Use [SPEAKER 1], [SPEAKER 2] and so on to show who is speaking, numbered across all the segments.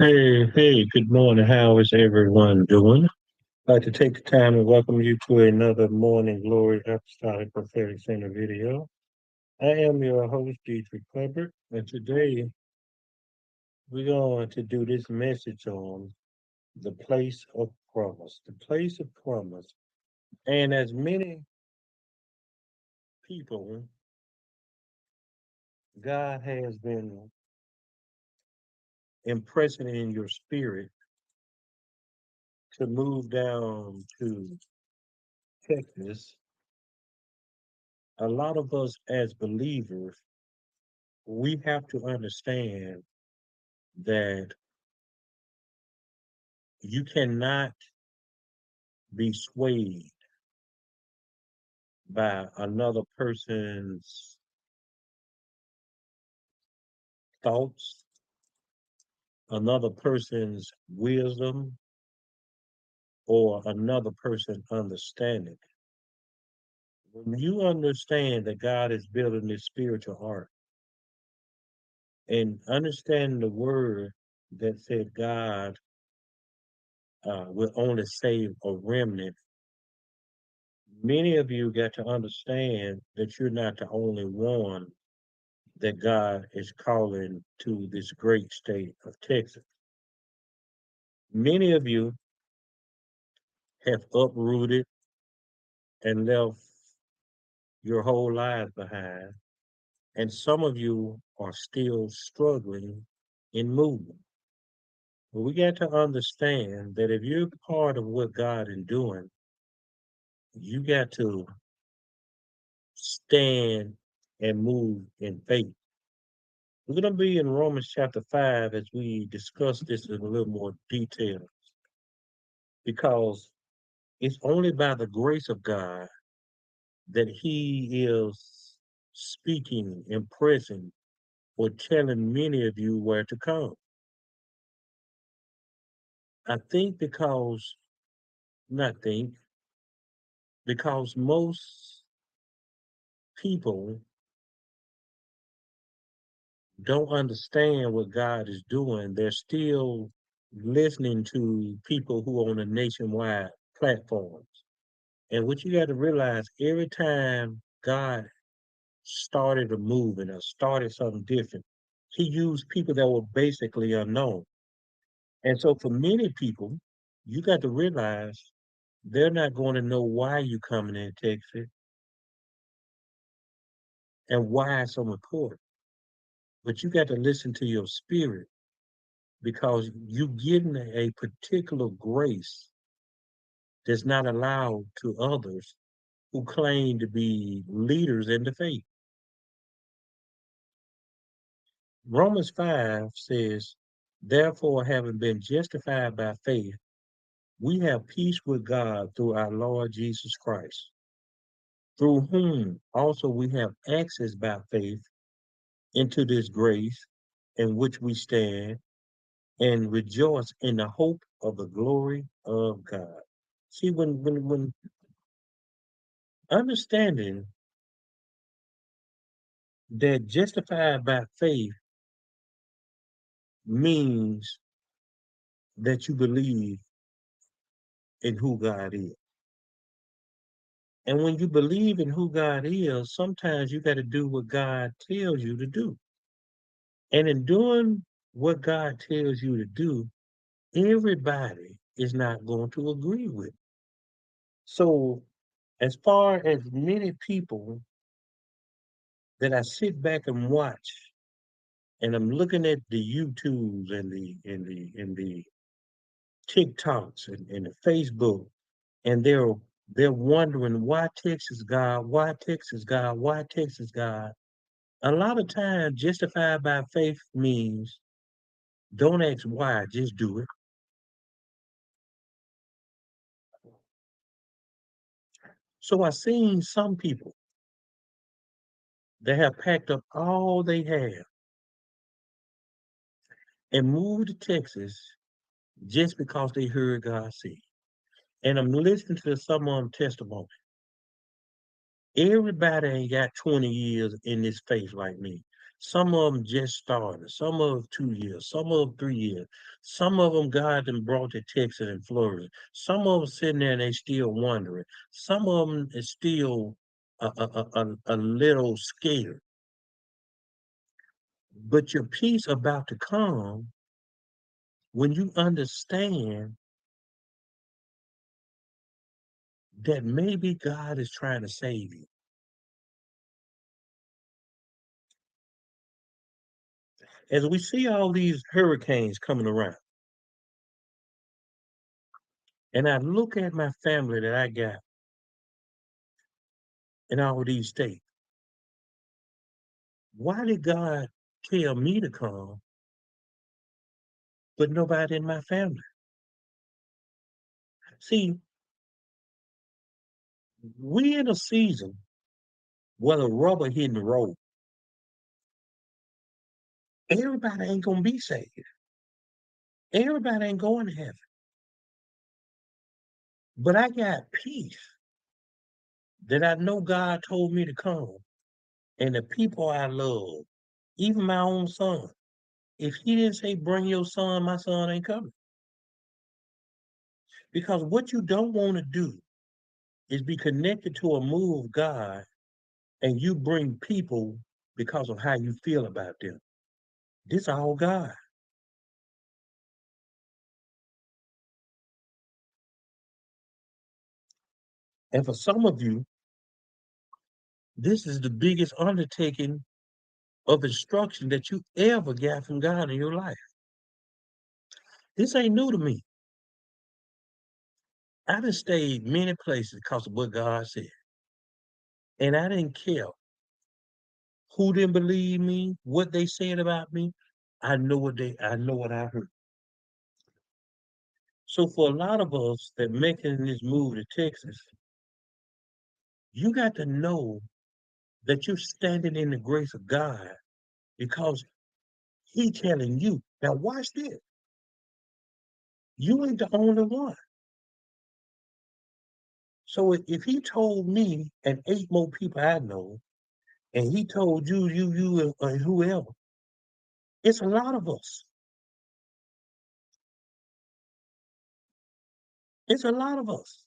[SPEAKER 1] Hey, good morning. How is everyone doing? I'd like to take the time and welcome you to another Morning Glory Apostolic Prophetic Center video. I am your host, Dietrich Hubbard, and today we're going to do this message on the place of promise. The place of promise. And as many people, God has been impressing in your spirit to move down to Texas. A lot of us as believers, we have to understand that you cannot be swayed by another person's thoughts, another person's wisdom, or another person's understanding. When you understand that God is building this spiritual art and understand the word that said God will only save a remnant, many of you got to understand that you're not the only one that God is calling to this great state of Texas. Many of you have uprooted and left your whole lives behind, and some of you are still struggling in movement. But we got to understand that if you're part of what God is doing, you got to stand and move in faith. We're going to be in Romans chapter 5 as we discuss this in a little more detail because it's only by the grace of God that He is speaking, impressing, or telling many of you where to come. I think not think, because most people don't understand what God is doing. They're still listening to people who are on a nationwide platforms. And what you got to realize, every time God started a movement or started something different, He used people that were basically unknown. And so for many people, you got to realize they're not going to know why you coming in Texas and why it's so important. But you got to listen to your spirit because you getting a particular grace that's not allowed to others who claim to be leaders in the faith. Romans 5 says, therefore, having been justified by faith, we have peace with God through our Lord Jesus Christ, through whom also we have access by faith into this grace in which we stand and rejoice in the hope of the glory of God. See, when understanding that justified by faith means that you believe in who God is. And when you believe in who God is, sometimes you got to do what God tells you to do. And in doing what God tells you to do, everybody is not going to agree with. So, as far as many people that I sit back and watch, and I'm looking at the YouTubes and the TikToks and the Facebook, and they're wondering why Texas God, why Texas God, why Texas God. A lot of times, justified by faith means don't ask why, just do it. So I seen some people that have packed up all they have and moved to Texas just because they heard God say. And I'm listening to some of them testimony. Everybody ain't got 20 years in this faith like me. Some of them just started. Some of them 2 years. Some of them 3 years. Some of them God done brought to Texas and Florida. Some of them sitting there and they still wondering. Some of them is still a little scared. But your peace about to come when you understand that maybe God is trying to save you. As we see all these hurricanes coming around, and I look at my family that I got in all these states, why did God tell me to come, but nobody in my family? See, we in a season where the rubber hitting the road. Everybody ain't gonna be saved. Everybody ain't going to heaven. But I got peace that I know God told me to come. And the people I love, even my own son, if he didn't say, bring your son, my son ain't coming. Because what you don't want to do is be connected to a move of God and you bring people because of how you feel about them. This all God. And for some of you, this is the biggest undertaking of instruction that you ever got from God in your life. This ain't new to me. I done stayed many places because of what God said. And I didn't care who didn't believe me, what they said about me. I know what I heard. So for a lot of us that making this move to Texas, you got to know that you're standing in the grace of God because He telling you. Now watch this. You ain't the only one. So if He told me and 8 more people I know, and He told you, and whoever, it's a lot of us. It's a lot of us.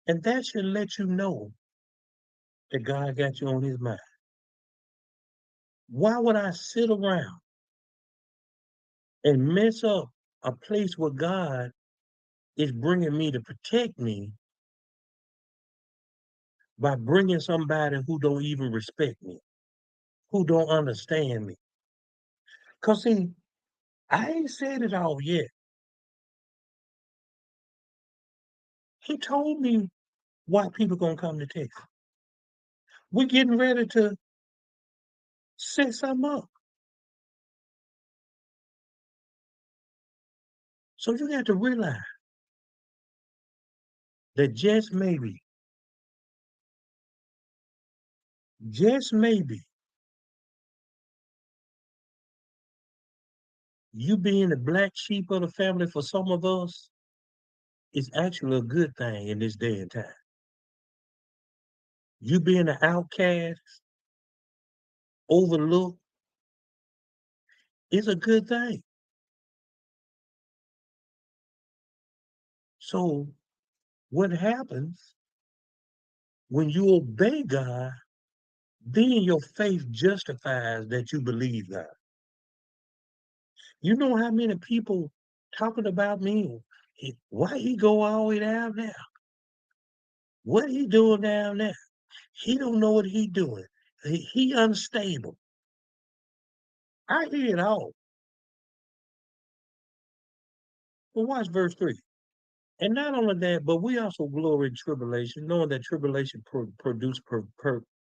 [SPEAKER 1] And that should let you know that God got you on His mind. Why would I sit around and mess up a place where God is bringing me to protect me by bringing somebody who don't even respect me, who don't understand me? Because see, I ain't said it all yet. He told me why people gonna come to Texas. We're getting ready to set something up. So you got to realize that just maybe, you being the black sheep of the family for some of us is actually a good thing in this day and time. You being an outcast, overlooked, is a good thing. So what happens when you obey God, then your faith justifies that you believe God. You know how many people talking about me? Why he go all the way down there? What he doing down there? He don't know what he doing. He unstable. I hear it all. But watch verse 3. And not only that, but we also glory in tribulation, knowing that tribulation produce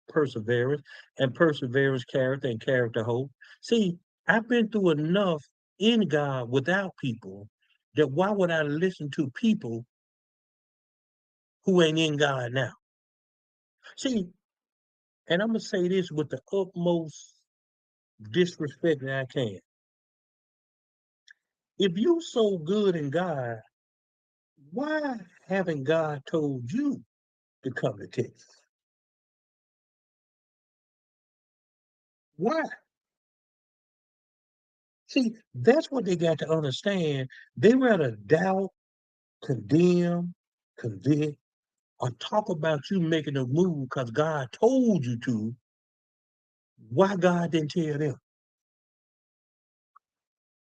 [SPEAKER 1] perseverance, and perseverance character, and character hope. See, I've been through enough in God without people that why would I listen to people who ain't in God now? See, and I'm gonna say this with the utmost disrespect that I can. If you so good in God, why haven't God told you to come to Texas? Why? See, that's what they got to understand. They rather doubt, condemn, convict, or talk about you making a move because God told you to. Why God didn't tell them?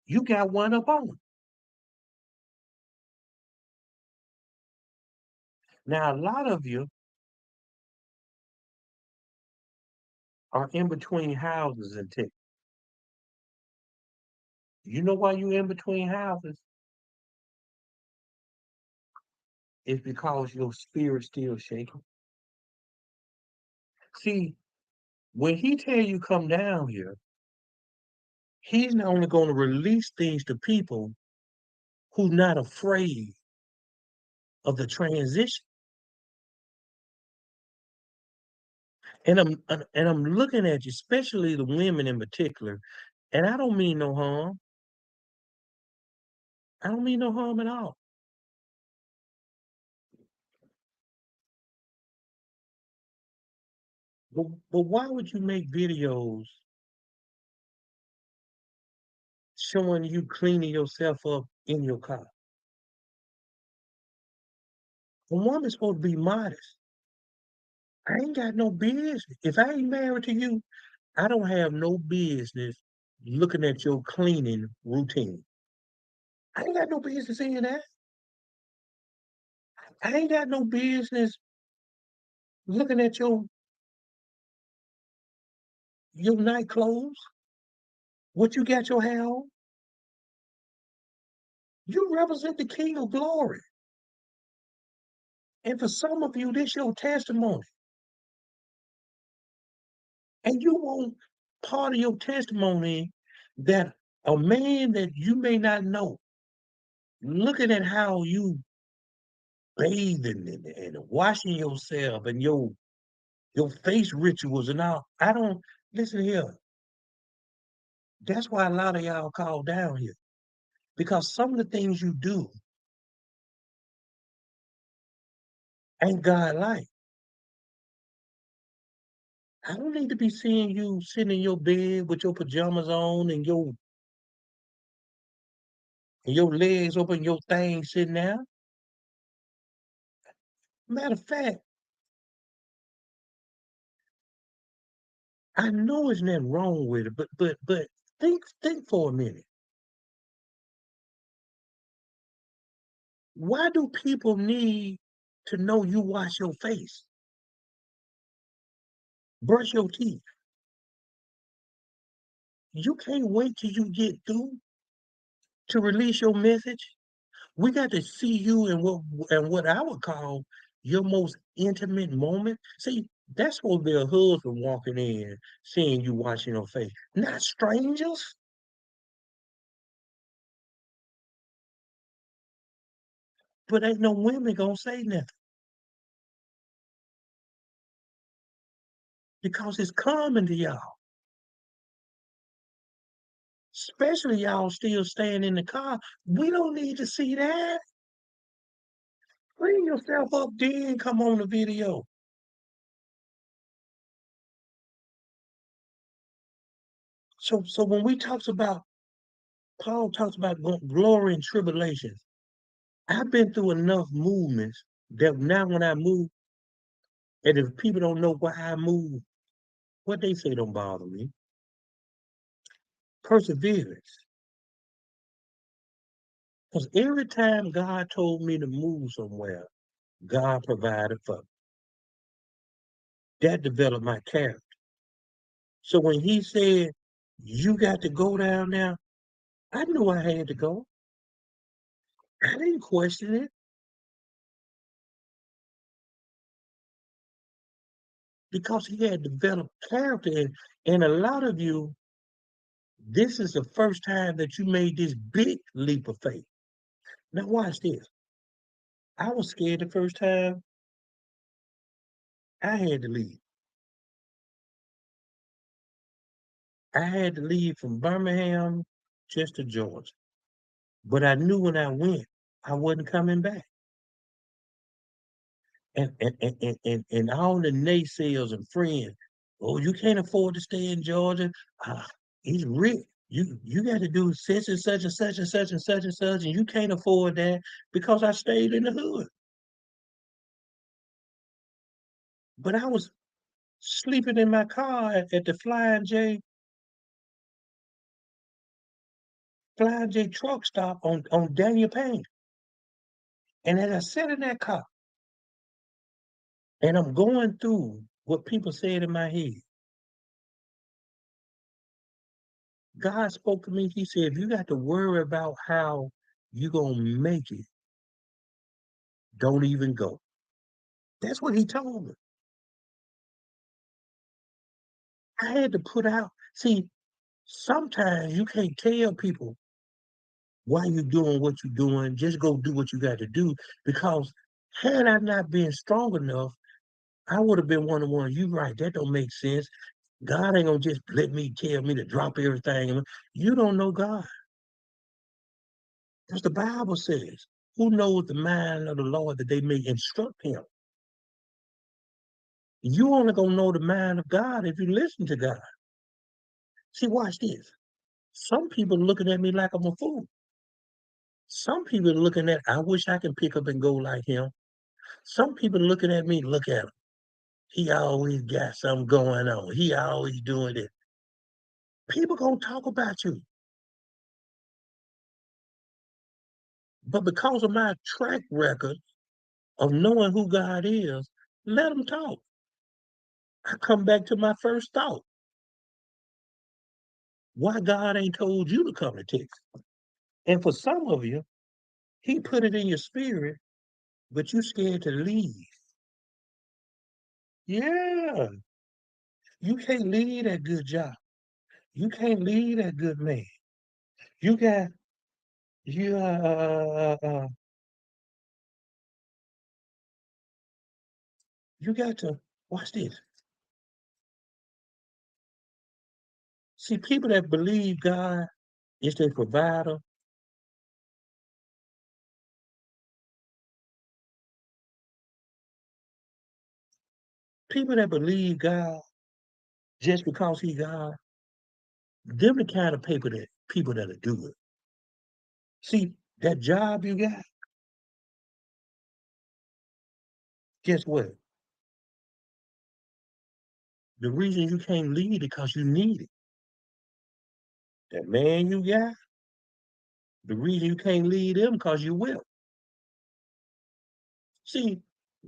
[SPEAKER 1] You got one up on them. Now, a lot of you are in between houses and Texas. You know why you in between houses? It's because your spirit's still shaking. See, when he tell you come down here, he's not only going to release things to people who's not afraid of the transition. And I'm looking at you, especially the women in particular, and I don't mean no harm. I don't mean no harm at all. But why would you make videos showing you cleaning yourself up in your car? A woman's supposed to be modest. I ain't got no business. If I ain't married to you, I don't have no business looking at your cleaning routine. I ain't got no business seeing that. I ain't got no business looking at your night clothes, what you got your hair on. You represent the King of Glory. And for some of you, this your testimony. And you want part of your testimony that a man that you may not know, looking at how you bathing and washing yourself and your face rituals and all. I don't listen here. That's why a lot of y'all call down here. Because some of the things you do ain't God like. I don't need to be seeing you sitting in your bed with your pajamas on and your legs open, your thing sitting there. Matter of fact, I know there's nothing wrong with it, but think for a minute. Why do people need to know you wash your face, brush your teeth? You can't wait till you get through to release your message. We got to see you in what I would call your most intimate moment. See, that's supposed to be a husband walking in, seeing you washing your face, not strangers. But ain't no women gonna say nothing because it's common to y'all. Especially y'all still staying in the car. We don't need to see that. Clean yourself up, then come on the video. So when we talks about Paul talks about glory and tribulations, I've been through enough movements that now when I move, and if people don't know why I move, what they say don't bother me. Perseverance. Because every time God told me to move somewhere, God provided for me. That developed my character. So when he said, you got to go down there, I knew I had to go. I didn't question it because he had developed character. And a lot of you, this is the first time that you made this big leap of faith. Now watch this. I was scared the first time I had to leave. I had to leave from Birmingham just to Georgia. But I knew when I went, I wasn't coming back. And all the naysayers and friends, Oh, you can't afford to stay in Georgia. Ah, he's rich. You got to do such and such and such and such and such and such, and you can't afford that because I stayed in the hood. But I was sleeping in my car at the Flying J truck stop on Daniel Payne. And as I sat in that car and I'm going through what people said in my head, God spoke to me. He said, if you got to worry about how you gonna make it, don't even go. That's what he told me. I had to put out. See, sometimes you can't tell people why you're doing what you're doing. Just go do what you got to do. Because had I not been strong enough, I would have been one of the ones. You right? That don't make sense. God ain't gonna just let me tell me to drop everything. You don't know God, because the Bible says, "Who knows the mind of the Lord that they may instruct him?" You only gonna know the mind of God if you listen to God. See, watch this. Some people looking at me like I'm a fool. Some people looking at, I wish I can pick up and go like him. Some people looking at me, look at him. He always got something going on. He always doing it. People gonna talk about you. But because of my track record of knowing who God is, let them talk. I come back to my first thought. Why God ain't told you to come to Texas? And for some of you, he put it in your spirit, but you scared to leave. Yeah, you can't leave that good job. You can't leave that good man. You got you you got to watch this. See, people that believe God is their provider, people that believe God just because he God, them the kind of people that'll do it. See, that job you got, guess what? The reason you can't leave it because you need it. That man you got, the reason you can't leave them because you will. See,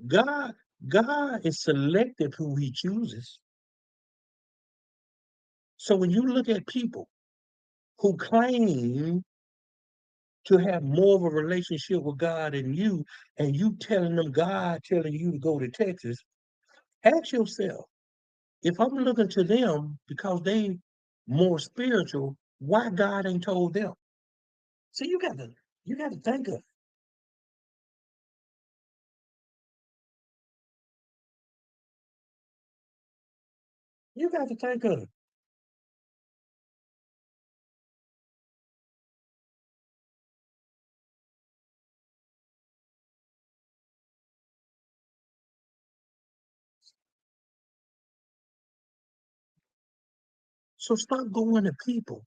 [SPEAKER 1] God, God is selective who he chooses. So when you look at people who claim to have more of a relationship with God than you, and you telling them God telling you to go to Texas, ask yourself, if I'm looking to them because they more spiritual, why God ain't told them? See, you got to think of it. You got to think of it. So stop going to people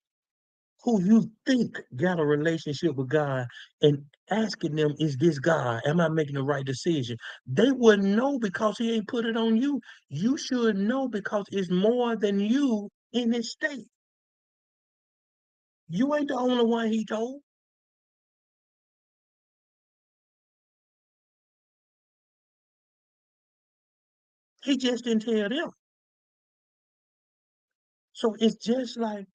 [SPEAKER 1] who you think got a relationship with God and asking them, is this God? Am I making the right decision? They wouldn't know because he ain't put it on you. You should know because it's more than you in his state. You ain't the only one he told. He just didn't tell them. So it's just like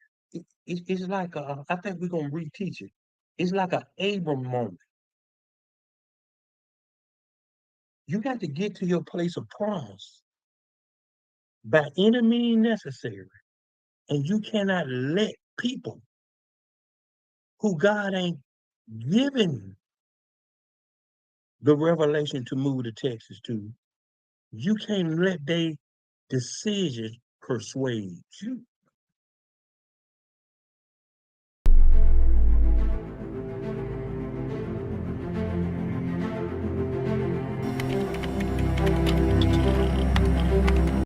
[SPEAKER 1] it's like I think we're gonna reteach it. It's like a Abram moment. You got to get to your place of promise by any means necessary. And you cannot let people who God ain't given the revelation to move to Texas to, you can't let their decision persuade you.